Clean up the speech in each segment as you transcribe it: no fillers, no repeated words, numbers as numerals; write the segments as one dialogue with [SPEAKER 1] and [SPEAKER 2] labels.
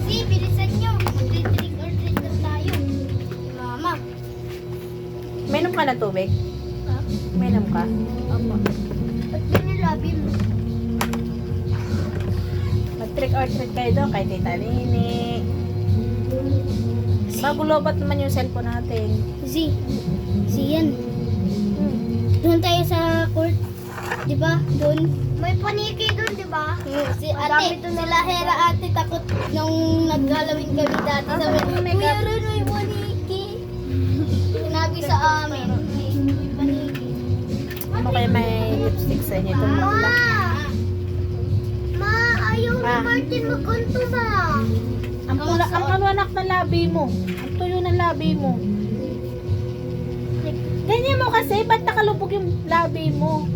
[SPEAKER 1] Si, bilisan nyo. Mag-trick or treat na tayo. Mama.
[SPEAKER 2] Mainom ka na tubig?
[SPEAKER 1] Ha?
[SPEAKER 2] Mainom ka?
[SPEAKER 1] Apa. Ba't ginalabi mo?
[SPEAKER 2] Mag-trick or treat kayo doon kay Tita Nini. Magulobat naman yung cellphone natin.
[SPEAKER 1] Si yan. Doon tayo sa court. Di ba? Doon. May paniki doon, di ba? Si ate, sila Hera ate takot nung naggalawin kami dati. Sabi, meron may paniki. Sinabi sa amin. May paniki.
[SPEAKER 2] Ano kaya may lipstick sa inyo itong magula?
[SPEAKER 1] Ma, ayaw ni Martin magkanto ba?
[SPEAKER 2] Ang pula, ang anak ng labi mo. Ang tuyo ng labi mo. Ganyan mo kasi, ba't nakalubog yung labi mo?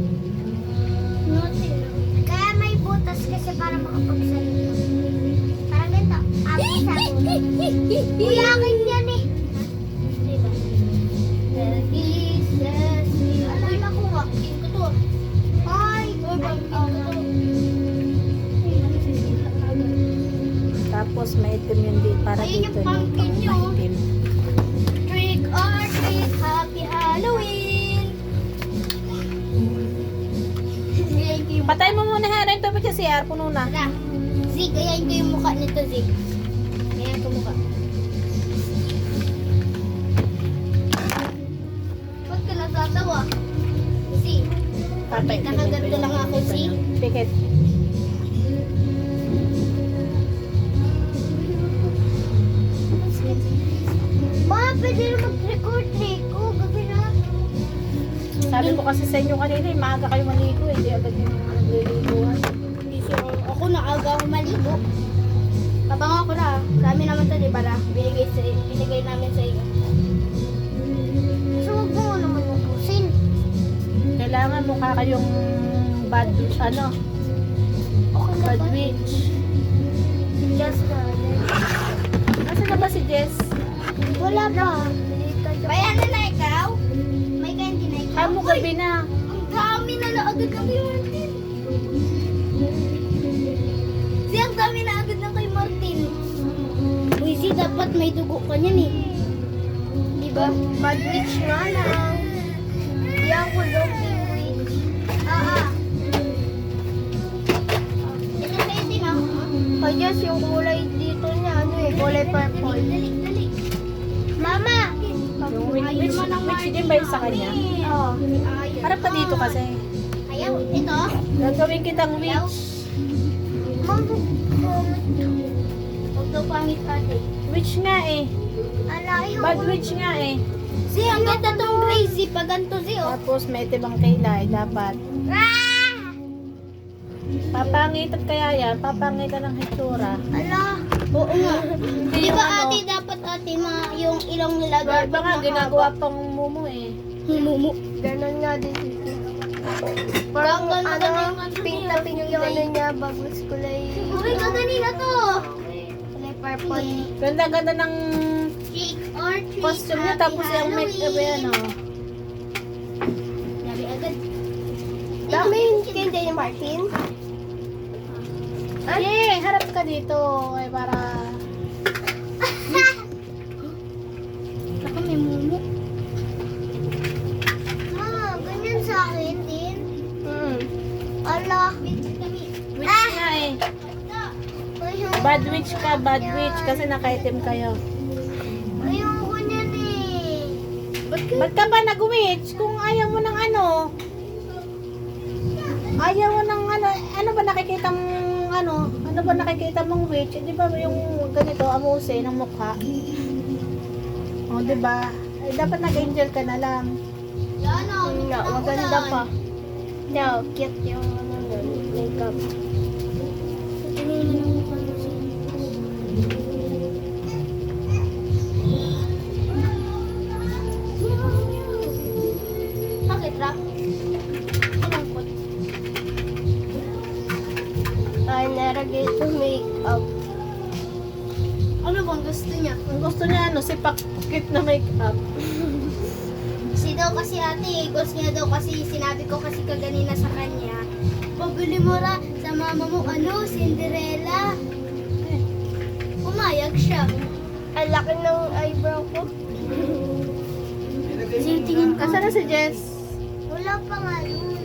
[SPEAKER 1] Kaya may butas kasi para makapagsalita. Parang ganito. Kuya, akin yan eh. Diba? Ano yung nakuha? King ko to. Ay,
[SPEAKER 2] Tapos may itim yun din para
[SPEAKER 1] ayun
[SPEAKER 2] dito
[SPEAKER 1] yung pumpkin
[SPEAKER 2] yung
[SPEAKER 1] nyo.
[SPEAKER 2] maitim.
[SPEAKER 1] Trick or treat, happy Halloween!
[SPEAKER 2] Patay mo muna Hera yung tubig sa CR, puno na.
[SPEAKER 1] Tara, Zig, ayan ko yung mukha nito, Zig. Ayan ko mukha. Ba't ka natatawa? Zig,
[SPEAKER 2] Patay.
[SPEAKER 1] nakaganto lang ako, Zig.
[SPEAKER 2] Pikit.
[SPEAKER 1] Ma, pwede na mag-trick or treat ko. Gabi na.
[SPEAKER 2] Sabi ko kasi sa inyo kanina, maaga kayo maligo eh. Di agad yung nagliliguan.
[SPEAKER 1] Hindi sure. Ako naaga ako maligo. Kabang ako na. Kami naman to, di ba na? Binigay namin sa iyo. So, huwag mo naman ubusin.
[SPEAKER 2] Kailangan mukha kayong bad, ano,
[SPEAKER 1] Okay na
[SPEAKER 2] bad
[SPEAKER 1] ba?
[SPEAKER 2] witch.
[SPEAKER 1] Just
[SPEAKER 2] Nasaan na ba si Jess?
[SPEAKER 1] wala pa. May ano na ikaw? May candy na ikaw?
[SPEAKER 2] Amo gabi na.
[SPEAKER 1] Ang dami na agad ng kay Martin. Ang dami na agad ng kay Martin. Uy, si dapat may dugo ka niyan eh. Diba? Bad witch nga lang. Di ako loving witch. Ito sa'yo din ah. Kaya Jess, yung kulay dito niya, ano eh, kulay purple. Dali. Mama!
[SPEAKER 2] Yung witch din ba yun sa kanya?
[SPEAKER 1] Oo.
[SPEAKER 2] Harap ka dito kasi.
[SPEAKER 1] Ayaw, ito?
[SPEAKER 2] Gagawin kitang witch.
[SPEAKER 1] Huwag daw pangit ate.
[SPEAKER 2] Witch nga eh.
[SPEAKER 1] Alayo.
[SPEAKER 2] Bad witch nga eh.
[SPEAKER 1] Si, ang ganda tong crazy. Pag ganito si, oh.
[SPEAKER 2] Tapos may itim ang kilay, dapat. Papangitan kaya yan, papangitan ng hitsura.
[SPEAKER 1] Ala.
[SPEAKER 2] Oo nga.
[SPEAKER 1] Di ba ate, dapat ate, yung ilong nilagay.
[SPEAKER 2] Ba nga, ginagawa pang mumu eh.
[SPEAKER 1] Mumu.
[SPEAKER 3] Ganon nga din dito.
[SPEAKER 1] Parang
[SPEAKER 3] Parang
[SPEAKER 1] ganda
[SPEAKER 3] ano,
[SPEAKER 1] ng
[SPEAKER 3] pink yung ano niya, bagus kulay.
[SPEAKER 1] Uy, kaganina to.
[SPEAKER 3] Kulay purple.
[SPEAKER 2] Ganda-ganda ng
[SPEAKER 1] Trick or treat.
[SPEAKER 2] costume niya, tapos yung make-up yan oh.
[SPEAKER 1] Sabi agad.
[SPEAKER 3] Dami yung candy ni Martin.
[SPEAKER 2] Yay! Harap ka dito. Ay, para...
[SPEAKER 1] Ako may mumu. Ganyan sa akin din. Ala.
[SPEAKER 2] Witch nga eh. Bad witch ka, bad witch. Kasi nakaitim kayo.
[SPEAKER 1] Ayoko niyan eh.
[SPEAKER 2] Ba't ka ba nag-witch? Kung ayaw mo ng ano? Ayaw mo ng ano? Ano ba nakikita mong ano? Ano ba nakikita mong witch? Di ba yung ganito, amuse ng mukha? O, di ba? Eh, dapat nag-angel ka na lang.
[SPEAKER 1] Yan o.
[SPEAKER 3] No, maganda pa. No, cute yung ano nun, makeup.
[SPEAKER 1] Bakit ra? Malungkot.
[SPEAKER 3] Ay, naragay ito makeup.
[SPEAKER 1] Ano bang gusto niya?
[SPEAKER 2] Ang gusto niya, ano, sipakit na makeup.
[SPEAKER 1] Si daw kasi ate, gusto niya daw kasi sinabi ko kasi kaganina sa kanya, pabili mo ra sa mama mo ano, Cinderella. siya.
[SPEAKER 3] Ang laki ng eyebrow ko.
[SPEAKER 1] Sige, tingin ka.
[SPEAKER 2] Asa na si Jess?
[SPEAKER 1] Wala pa nga yun.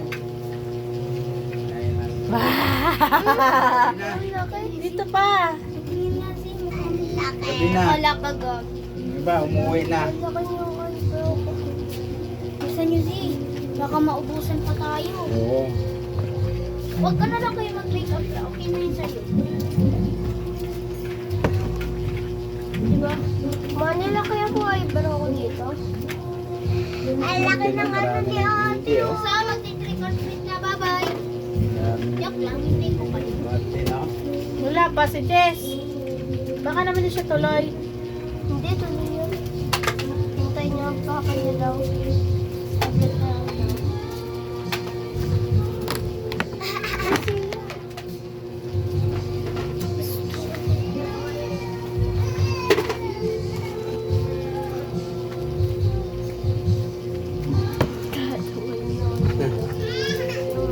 [SPEAKER 1] Ang laki.
[SPEAKER 2] Dito pa.
[SPEAKER 1] Tingin nga si mukhang laki.
[SPEAKER 4] Sabi na.
[SPEAKER 1] Wala ka gag.
[SPEAKER 4] Diba, umuwi na.
[SPEAKER 3] Ang laki ng eyebrow ko.
[SPEAKER 1] Gusto niyo si. Baka maubusan pa tayo.
[SPEAKER 4] Oo.
[SPEAKER 1] Huwag ka na lang kayo mag-makeup. Okay na yun sa'yo.
[SPEAKER 3] Diba? Manila kaya po eyebrow ko dito.
[SPEAKER 1] Ang laki ng ano ni Ate.
[SPEAKER 4] oh.
[SPEAKER 1] Sa mag-trick or treat na. Bye-bye.
[SPEAKER 4] Yan.
[SPEAKER 1] Yak lang. Hindi ko pa rin.
[SPEAKER 4] Mati na.
[SPEAKER 2] Wala pa si Jess. Baka naman di siya tuloy.
[SPEAKER 3] Hindi, tuloy yun. Hintay niya pa kanya daw. Saglit na lang daw.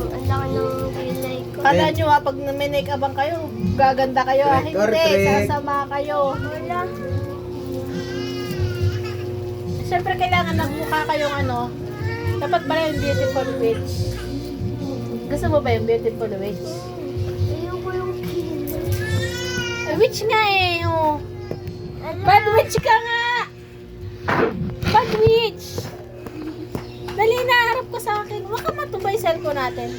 [SPEAKER 3] Ang laki ng kilay ko.
[SPEAKER 2] Kala nyo ha, pag may make-upan kayo, gaganda kayo ha.
[SPEAKER 4] Trick or
[SPEAKER 2] Hindi,
[SPEAKER 4] treat.
[SPEAKER 2] sasama kayo.
[SPEAKER 3] Wala.
[SPEAKER 2] Siyempre kailangan nagmukha kayong ano, dapat pala yung beautiful witch. Gusto mo ba yung beautiful witch?
[SPEAKER 3] Ayoko yung kilay.
[SPEAKER 2] Eh, witch nga eh, oh. Bad witch ka nga! Bad witch! Dali na, harap ka sa akin. Huwag ka matubay cellphone natin.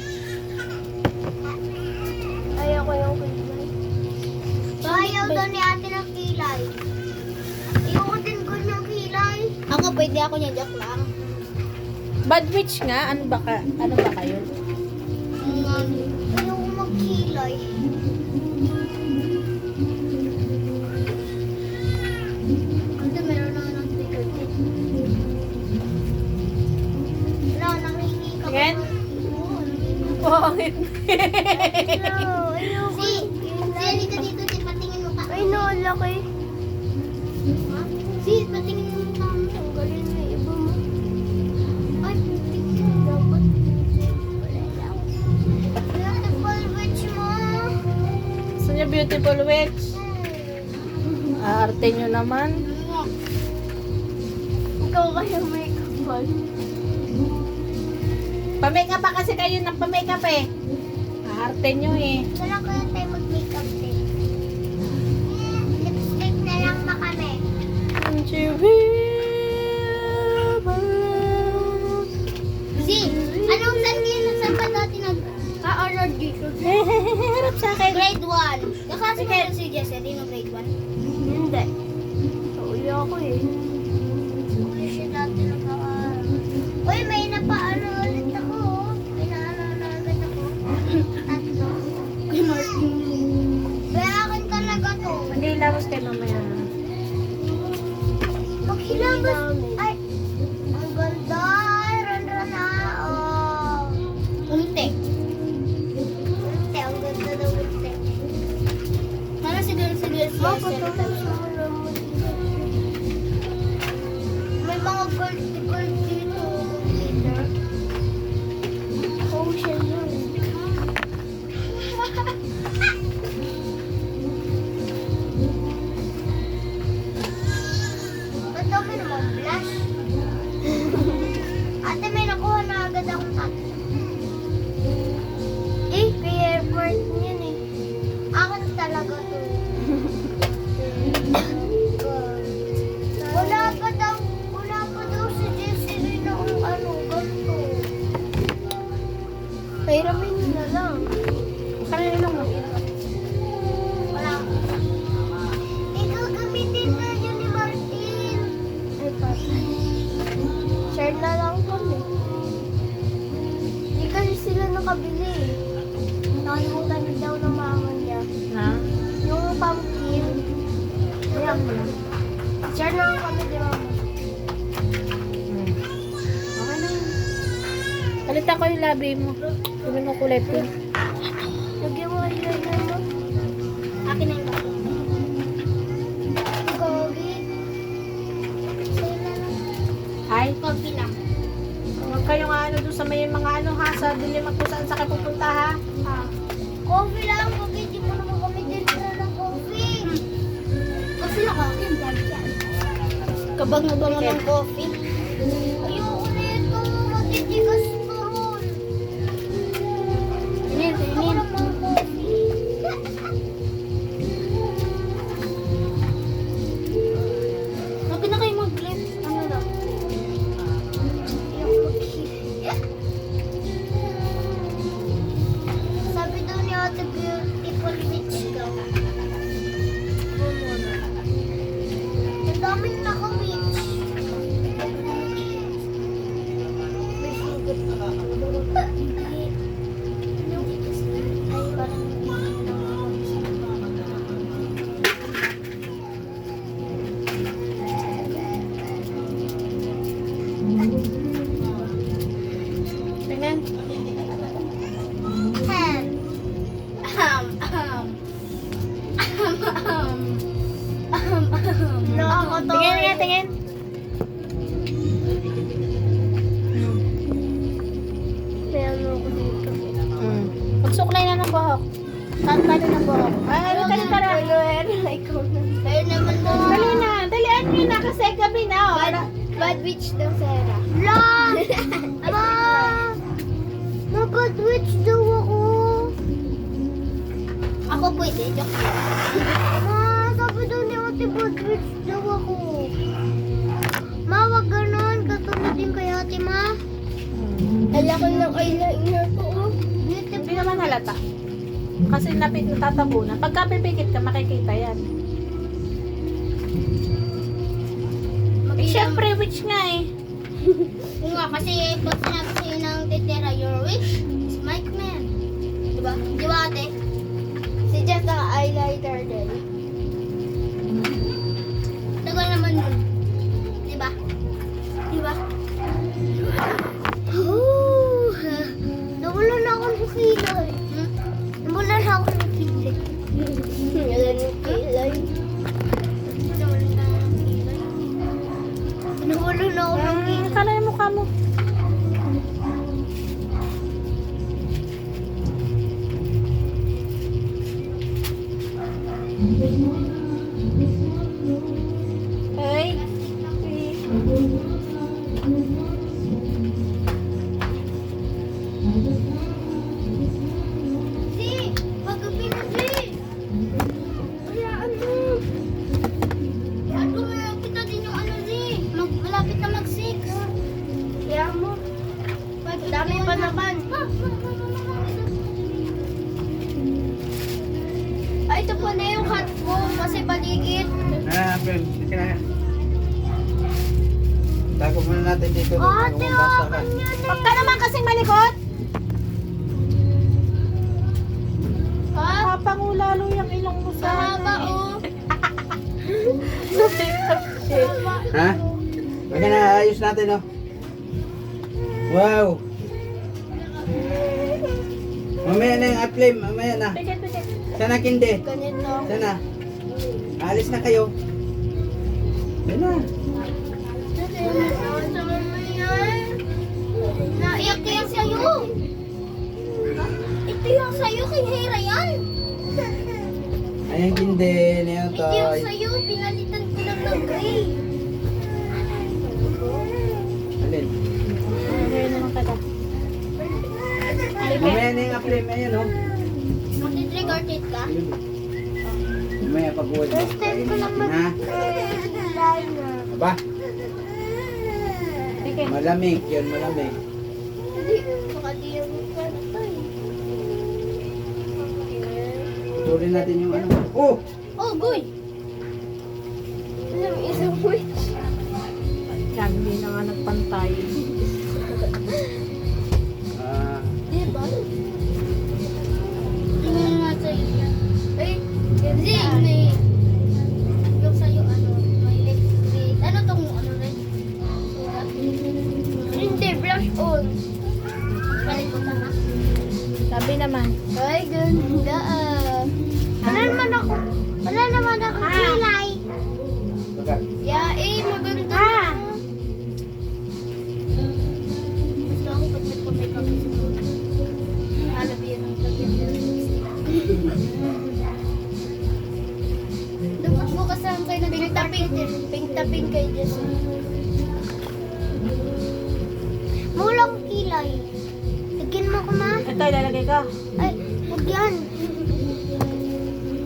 [SPEAKER 3] Ayoko yung kilay.
[SPEAKER 1] Ayaw daw ni Ate ng kilay. Ayoko din ko yung kilay. Ako, pwede ako niya. Joke lang.
[SPEAKER 2] Bad witch nga? Ano ba kayo?
[SPEAKER 1] Ayoko magkilay. Ate, meron na ng trick or treat. Wala, nangingi ka.
[SPEAKER 2] Again?
[SPEAKER 1] Oo, nangingi.
[SPEAKER 2] Pangit.
[SPEAKER 3] No, ayoko
[SPEAKER 1] Si,
[SPEAKER 3] yung kilay.
[SPEAKER 1] halika dito, si, patingin mo ka.
[SPEAKER 3] Ay no, ang laki.
[SPEAKER 1] Ha? Si, patingin mo ka.
[SPEAKER 3] Ang galing na iba mo.
[SPEAKER 1] Ay, tingin dapat. Beautiful witch mo.
[SPEAKER 2] Gusto niya beautiful witch? Arte nyo naman.
[SPEAKER 3] Ikaw kaya makeup man.
[SPEAKER 2] Pa-makeup pa kasi kayo ng pa-makeup eh. Arte nyo eh.
[SPEAKER 1] Wala kaya tayo mag-makeup din. Lipstick na lang ba kami? Si, anong saan ba dati nag-order dito?
[SPEAKER 2] Harap sa akin.
[SPEAKER 1] Grade 1. Kaklase ko yun si Jesse, di no grade 1?
[SPEAKER 3] Hindi. Uli ako eh.
[SPEAKER 1] Uli siya dati nag-aaral. Uy, may napaano ulit ako. Oh. May naano na agad ako. Tatlo. Kaya akin talaga to.
[SPEAKER 2] Hindi, labas kayo mamaya.
[SPEAKER 1] Maghilabas. Ay, ang ganda. Randa na. Oh. Unti. Unti, ang ganda ng unti. Para siguro siya. May mga gold dito. Glitter.
[SPEAKER 3] Ocean yun.
[SPEAKER 1] Ba't daw ka naman blush? Ate, may nakuha na agad akong tatlo.
[SPEAKER 3] Eh, kay airport yun eh.
[SPEAKER 1] Akin talaga to. Wala pa daw si Jessie rin ang ano, ganito.
[SPEAKER 3] Pahiramin nyo na lang.
[SPEAKER 2] Kanina lang mo.
[SPEAKER 1] Wala. Ikaw gamitin na yun ni Martin.
[SPEAKER 3] Ay, patay. Share na lang kami. Hindi kasi sila nakabili eh. Nakalimutan niya daw ng mama niya.
[SPEAKER 2] Ha?
[SPEAKER 3] Yung pumpkin. Ayan mo lang. Share na lang kami di mama.
[SPEAKER 2] Okay na yun. Palitan ko yung labi mo. Gawin ko kulay pink.
[SPEAKER 3] Lagyan mo eyeliner mo.
[SPEAKER 1] Akin na yung bago. Gogi. Sa'yo na lang.
[SPEAKER 2] Ay,
[SPEAKER 1] Coffee lang.
[SPEAKER 2] huwag kayong ano doon sa may mga ano ha. Sa dilim at kung saan sa kayo pupunta ha.
[SPEAKER 1] Coffee lang. Coffee. Di mo naman kami din na ng coffee. Kasi Kabang-bango ng coffee. Ayoko nito. Matitigas to ron. Inin. Sabi na kayo mag-blend. Ano daw? Sabi daw ni Ate Beautiful Witch daw. Ang daming naka-witch. May sugat ka. Ay, parang
[SPEAKER 2] Tingnan.
[SPEAKER 1] Ahem.
[SPEAKER 2] Tingin nga, tingin.
[SPEAKER 3] May ano ako dito.
[SPEAKER 2] Magsuklay na ng buhok. Tanggalin ng buhok. Ay, dali tara.
[SPEAKER 3] Ikaw na.
[SPEAKER 1] Ayun naman mo.
[SPEAKER 2] Dali na. Dalian nyo na kasi gabi na. Oh.
[SPEAKER 3] Bad witch daw, Sarah.
[SPEAKER 1] La! Ma! Mag-bad witch daw ako. Ako pwede, joke lang. Ma, sabi daw ni Ate bad witch daw ako. Ma, wag ganon. Katulad din kay Ate, Ma.
[SPEAKER 3] Ala ko ng eyeliner ko.
[SPEAKER 2] Hindi naman halata. Kasi natatabunan. Pagka pipikit ka, makikita yan. Eh, syempre, witch nga eh.
[SPEAKER 1] Oo nga, kasi pag sinabi sa'yo ng titira, your wish is my command. Diba? Diba, Ate?
[SPEAKER 3] Si Jess ang eyeliner din.
[SPEAKER 1] Tagal naman nun. Diba? Diba? Nawala na ako ng kilay. Nawala na ako ng kilay.
[SPEAKER 3] Wala nang kilay.
[SPEAKER 1] Nawala na ako ng kilay. Nawala na ako ng kilay.
[SPEAKER 2] Kala yung mukha mo. Hey.
[SPEAKER 1] Si! Paggabi na, Si! Kaya ano? Kaya gumawa kita din yung ano, Si. Malapit na mag-6.
[SPEAKER 3] Kaya mo. Dami pa naman. Ay, ito po na yung hat ko kasi paligid.
[SPEAKER 4] April, sige na. Tago muna natin dito.
[SPEAKER 1] Ate,
[SPEAKER 4] Basta ka.
[SPEAKER 2] Huwag ka naman kasing malikot.
[SPEAKER 3] Ha?
[SPEAKER 2] Papango lalo yung ilong mo sa
[SPEAKER 3] Mahaba oh.
[SPEAKER 4] Ha? Sige na, ayos natin, oh. Wow! Mamaya na yung upflame, mamaya na.
[SPEAKER 2] Pikit.
[SPEAKER 4] Sana kindi.
[SPEAKER 3] Ganito.
[SPEAKER 4] Sana. Alis na kayo. Sana.
[SPEAKER 1] Naiyak ko yan sa'yo. Ito yung sa'yo, kay Hera yan.
[SPEAKER 4] Ayan kindi, niya
[SPEAKER 1] Ito yung
[SPEAKER 4] toy.
[SPEAKER 1] sa'yo, pinalitan ko lang ng gray.
[SPEAKER 4] Alin?
[SPEAKER 2] Ngayon naman kita.
[SPEAKER 4] Mamaya na yung upflame, ayan, oh.
[SPEAKER 1] Mag-trick or treat ka?
[SPEAKER 4] Mamaya pag-uwi mo.
[SPEAKER 1] First time ko lang
[SPEAKER 4] Ha?
[SPEAKER 1] mag-liner.
[SPEAKER 4] Aba,
[SPEAKER 2] Pikit.
[SPEAKER 4] malamig, yun, malamig.
[SPEAKER 1] Hindi, baka di yung kwento eh.
[SPEAKER 4] Tuloy natin yung ano. Oh!
[SPEAKER 1] Oh, goy!
[SPEAKER 3] Alam, isang witch.
[SPEAKER 2] Yan, hindi na nga nagpantay.
[SPEAKER 4] Ah,
[SPEAKER 1] Diba? Tingnan nga sa'yo yan. Ay, hindi, may... Yung sa'yo, ano, may electric... Ano tong, ano rin? Sugat?
[SPEAKER 3] Hindi, blush on.
[SPEAKER 1] Balik ko na.
[SPEAKER 2] Sabi naman.
[SPEAKER 3] Ay, ganda ah.
[SPEAKER 1] Wala naman ako kilay.
[SPEAKER 4] baga.
[SPEAKER 3] Yeah, eh, maganda.
[SPEAKER 1] Ah! Gusto ako pag nagpapay-kapay sa buhay. Alam yan ang lagyan ng lipstick. Dapat bukas saan kayo pink taping kay Jess.
[SPEAKER 3] Mulang kilay. Lagyan mo ko, ma.
[SPEAKER 2] Ito, ilalagay ko.
[SPEAKER 3] Ay, huwag yan.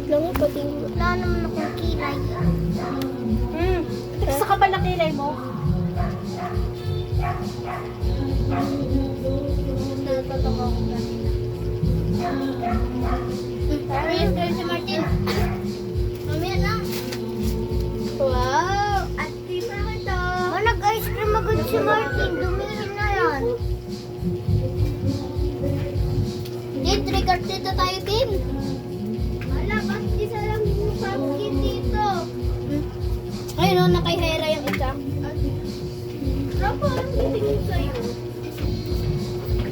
[SPEAKER 1] Lang pati.
[SPEAKER 3] Wala naman akong kilay.
[SPEAKER 2] Sa kapal na kilay mo.
[SPEAKER 3] Natatok ako kanina.
[SPEAKER 1] Ayun kayo si Martin. Mamaya lang. Wow! At pipa ko to.
[SPEAKER 3] Oh, nag-ice cream agad si Martin. Dumihin na yan.
[SPEAKER 1] Din, trigger dito tayo din. Wala, bakit isa lang yung pumpkin dito? Ayun o, nakahera yung isa. Rapo, ang titingin sa'yo.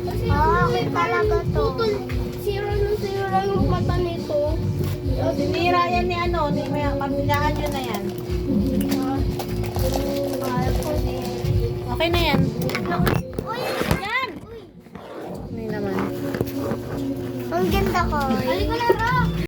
[SPEAKER 1] Kasi
[SPEAKER 3] Okay talaga to.
[SPEAKER 1] Tutol, zero yung mata nito.
[SPEAKER 2] Sinira yan ni ano, ni may kabilaan yun na yan. Okay na yan.
[SPEAKER 3] Uy!
[SPEAKER 2] Yan! Hindi naman.
[SPEAKER 3] Ang ganda ko.
[SPEAKER 1] Halika na, Rock!